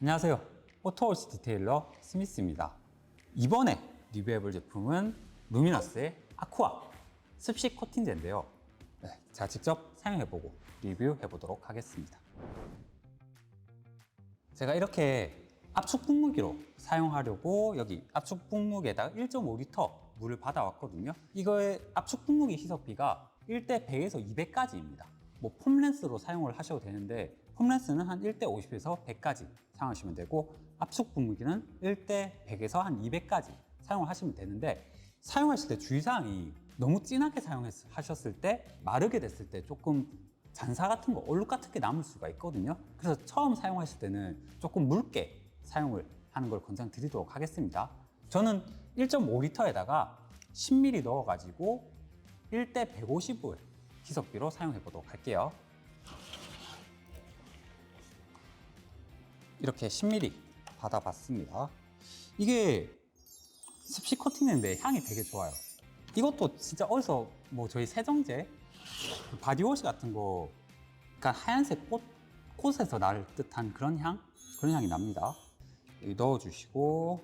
안녕하세요. 오토홀스 디테일러 스미스입니다. 이번에 리뷰해볼 제품은 루미너스의 아쿠아 습식 코팅제인데요. 제가 직접 사용해보고 리뷰해보도록 하겠습니다. 제가 이렇게 압축 분무기로 사용하려고 여기 압축 분무기에다가 1.5L 물을 받아왔거든요. 이거의 압축 분무기 희석비가 1대 100에서 200까지입니다. 뭐 폼렌스로 사용을 하셔도 되는데 폼렌스는 한 1대 50에서 100까지 사용하시면 되고 압축 분무기는 1대 100에서 한 200까지 사용을 하시면 되는데 사용하실 때 주의사항이 너무 진하게 사용하셨을 때 마르게 됐을 때 조금 잔사 같은 거, 얼룩 같은 게 남을 수가 있거든요. 그래서 처음 사용하실 때는 조금 묽게 사용을 하는 걸 권장드리도록 하겠습니다. 저는 1.5L에다가 10ml 넣어가지고 1대 150을 희석비로 사용해 보도록 할게요. 이렇게 10ml 받아봤습니다. 이게 습식 코팅인데 향이 되게 좋아요. 이것도 진짜 어디서 뭐 저희 세정제, 바디워시 같은 거, 그러니까 하얀색 꽃에서 날 듯한 그런 향이 납니다. 여기 넣어주시고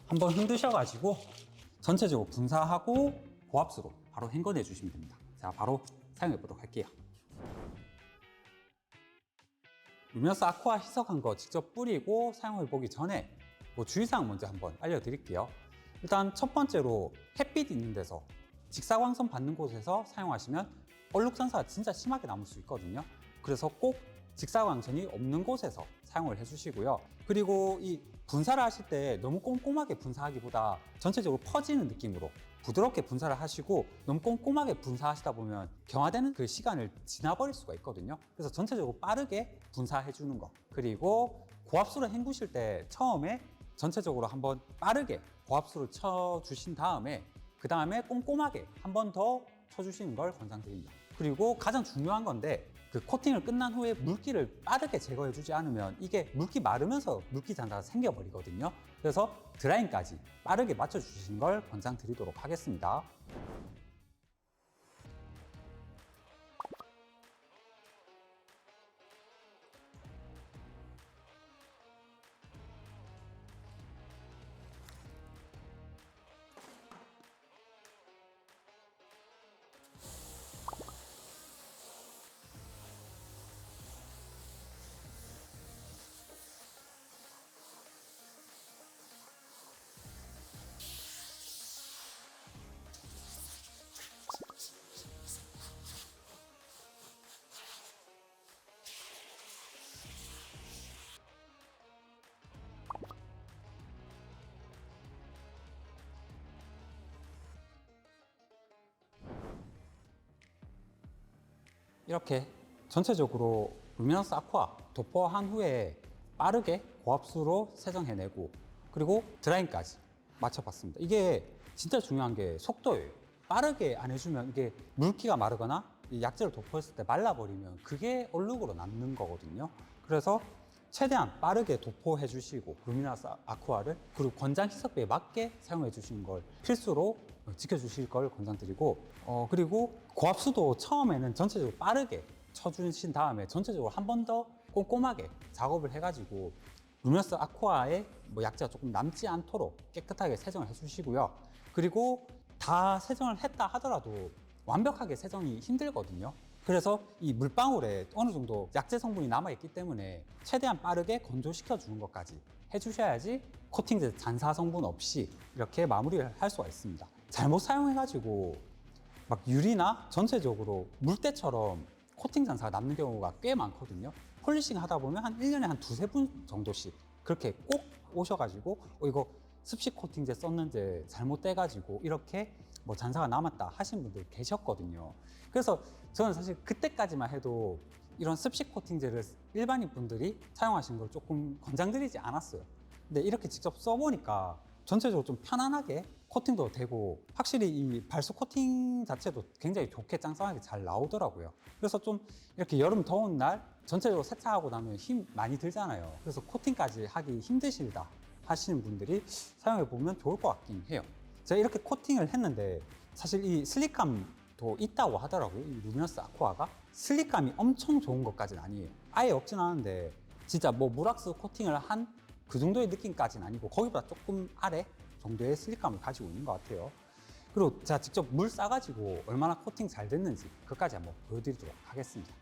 한번 흔드셔가지고 전체적으로 분사하고 고압수로 바로 헹궈내 주시면 됩니다. 자, 바로 사용해 보도록 할게요. 루미너스 아쿠아 희석한 거 직접 뿌리고 사용해 보기 전에 뭐 주의사항 먼저 한번 알려드릴게요. 일단 첫 번째로 햇빛 있는 데서 직사광선 받는 곳에서 사용하시면 얼룩 잔사가 진짜 심하게 남을 수 있거든요. 그래서 꼭 직사광선이 없는 곳에서 사용을 해주시고요. 그리고 이 분사를 하실 때 너무 꼼꼼하게 분사하기보다 전체적으로 퍼지는 느낌으로 부드럽게 분사를 하시고 너무 꼼꼼하게 분사하시다 보면 경화되는 그 시간을 지나버릴 수가 있거든요. 그래서 전체적으로 빠르게 분사해 주는 거, 그리고 고압수로 헹구실 때 처음에 전체적으로 한번 빠르게 고압수를 쳐주신 다음에 그 다음에 꼼꼼하게 한 번 더 쳐주시는 걸 권장드립니다. 그리고 가장 중요한 건데 그 코팅을 끝난 후에 물기를 빠르게 제거해 주지 않으면 이게 물기 마르면서 물기 잔사가 생겨버리거든요. 그래서 드라잉까지 빠르게 맞춰주시는 걸 권장드리도록 하겠습니다. 이렇게 전체적으로 루미너스 아쿠아 도포한 후에 빠르게 고압수로 세정해내고 그리고 드라잉까지 맞춰봤습니다. 이게 진짜 중요한 게 속도예요. 빠르게 안 해주면 이게 물기가 마르거나 이 약재를 도포했을 때 말라버리면 그게 얼룩으로 남는 거거든요. 그래서 최대한 빠르게 도포해 주시고 루미너스 아쿠아를 그리고 권장 희석비에 맞게 사용해 주시는 걸 필수로 지켜주실 걸 권장드리고 그리고 고압수도 처음에는 전체적으로 빠르게 쳐주신 다음에 전체적으로 한 번 더 꼼꼼하게 작업을 해가지고 루미너스 아쿠아의 뭐 약재가 조금 남지 않도록 깨끗하게 세정을 해주시고요. 그리고 다 세정을 했다 하더라도 완벽하게 세정이 힘들거든요. 그래서 이 물방울에 어느 정도 약재 성분이 남아있기 때문에 최대한 빠르게 건조시켜 주는 것까지 해주셔야지 코팅제 잔사 성분 없이 이렇게 마무리를 할 수가 있습니다. 잘못 사용해가지고 막 유리나 전체적으로 물때처럼 코팅 잔사가 남는 경우가 꽤 많거든요. 폴리싱 하다 보면 한 1년에 한 두세 분 정도씩 그렇게 꼭 오셔가지고 이거 습식 코팅제 썼는데 잘못돼가지고 이렇게 뭐 잔사가 남았다 하신 분들 계셨거든요. 그래서 저는 사실 그때까지만 해도 이런 습식 코팅제를 일반인 분들이 사용하시는 걸 조금 권장드리지 않았어요. 근데 이렇게 직접 써보니까 전체적으로 좀 편안하게 코팅도 되고 확실히 이 발수 코팅 자체도 굉장히 좋게 짱짱하게 잘 나오더라고요. 그래서 좀 이렇게 여름 더운 날 전체적으로 세차하고 나면 힘 많이 들잖아요. 그래서 코팅까지 하기 힘드시다 하시는 분들이 사용해 보면 좋을 것 같긴 해요. 제가 이렇게 코팅을 했는데 사실 이 슬릭감도 더 있다고 하더라고요. 이 루미너스 아쿠아가 슬립감이 엄청 좋은 것까지는 아니에요. 아예 없진 않은데 진짜 뭐 무락스 코팅을 한 그 정도의 느낌까지는 아니고 거기보다 조금 아래 정도의 슬립감을 가지고 있는 것 같아요. 그리고 제가 직접 물 싸가지고 얼마나 코팅 잘 됐는지 그것까지 한번 보여드리도록 하겠습니다.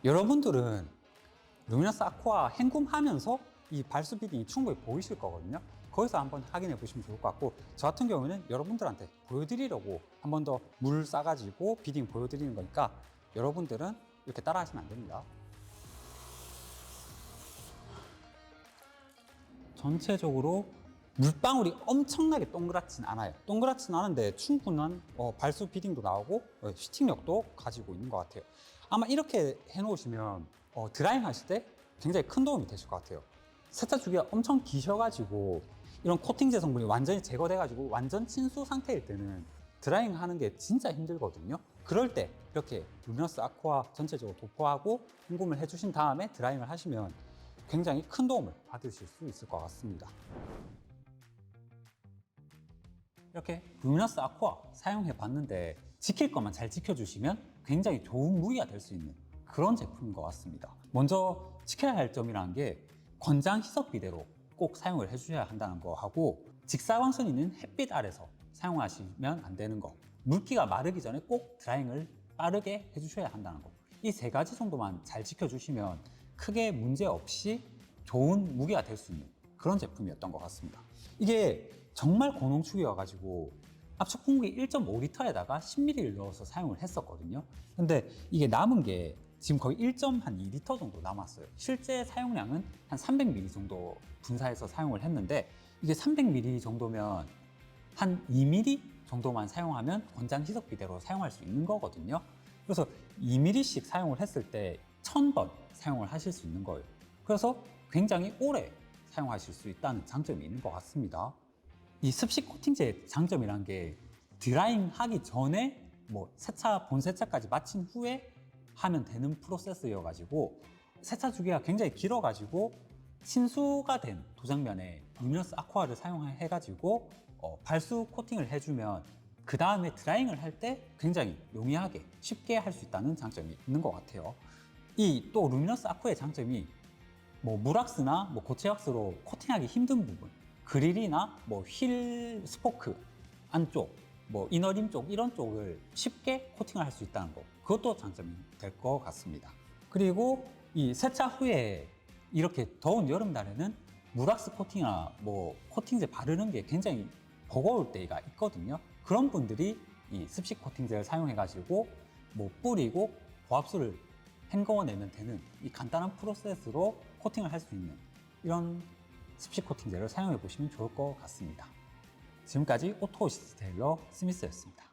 여러분들은 루미너스 아쿠아 헹굼하면서 이 발수 비딩이 충분히 보이실 거거든요. 거기서 한번 확인해 보시면 좋을 것 같고, 저 같은 경우는 여러분들한테 보여드리려고 한 번 더 물 싸가지고 비딩 보여드리는 거니까 여러분들은 이렇게 따라 하시면 안 됩니다. 전체적으로 물방울이 엄청나게 동그랗진 않아요. 동그랗진 않은데 충분한 발수 비딩도 나오고 슈팅력도 가지고 있는 것 같아요. 아마 이렇게 해놓으시면 드라잉 하실 때 굉장히 큰 도움이 되실 것 같아요. 세차 주기가 엄청 기셔가지고 이런 코팅제 성분이 완전히 제거돼가지고 완전 친수 상태일 때는 드라잉 하는 게 진짜 힘들거든요. 그럴 때 이렇게 루미너스 아쿠아 전체적으로 도포하고 헹굼을 해주신 다음에 드라잉을 하시면 굉장히 큰 도움을 받으실 수 있을 것 같습니다. 이렇게 루미너스 아쿠아 사용해 봤는데 지킬 것만 잘 지켜주시면 굉장히 좋은 무기가 될 수 있는 그런 제품인 것 같습니다. 먼저 지켜야 할 점이라는 게 권장 희석 비데로 꼭 사용을 해주셔야 한다는 거 하고, 직사광선 있는 햇빛 아래서 사용하시면 안 되는 거, 물기가 마르기 전에 꼭 드라잉을 빠르게 해주셔야 한다는 거, 이 세 가지 정도만 잘 지켜주시면 크게 문제 없이 좋은 무기가 될 수 있는 그런 제품이었던 것 같습니다. 이게 정말 고농축이어가지고 압축 분무기 1.5리터에다가 10ml를 넣어서 사용을 했었거든요. 근데 이게 남은 게 지금 거의 1.2리터 정도 남았어요. 실제 사용량은 한 300ml 정도 분사해서 사용을 했는데, 이게 300ml 정도면 한 2ml 정도만 사용하면 권장 희석비대로 사용할 수 있는 거거든요. 그래서 2ml씩 사용을 했을 때 1000번 사용을 하실 수 있는 거예요. 그래서 굉장히 오래 사용하실 수 있다는 장점이 있는 것 같습니다. 이 습식 코팅제의 장점이란 게 드라잉 하기 전에 뭐 세차, 본 세차까지 마친 후에 하면 되는 프로세스여가지고 세차 주기가 굉장히 길어가지고 친수가 된 도장면에 루미너스 아쿠아를 사용해가지고 발수 코팅을 해주면 그 다음에 드라잉을 할 때 굉장히 용이하게 쉽게 할 수 있다는 장점이 있는 것 같아요. 이 또 루미너스 아쿠아의 장점이 뭐 무락스나 뭐 고체 왁스로 코팅하기 힘든 부분, 그릴이나 뭐 휠 스포크 안쪽, 뭐 이너림 쪽 이런 쪽을 쉽게 코팅을 할 수 있다는 거, 그것도 장점이 될 것 같습니다. 그리고 이 세차 후에 이렇게 더운 여름날에는 무락스 코팅이나 뭐 코팅제 바르는 게 굉장히 버거울 때가 있거든요. 그런 분들이 이 습식 코팅제를 사용해 가지고 뭐 뿌리고 고압수를 헹궈내면 되는 이 간단한 프로세스로 코팅을 할 수 있는 이런 습식 코팅제를 사용해 보시면 좋을 것 같습니다. 지금까지 오토 어시스트 테일러 스미스였습니다.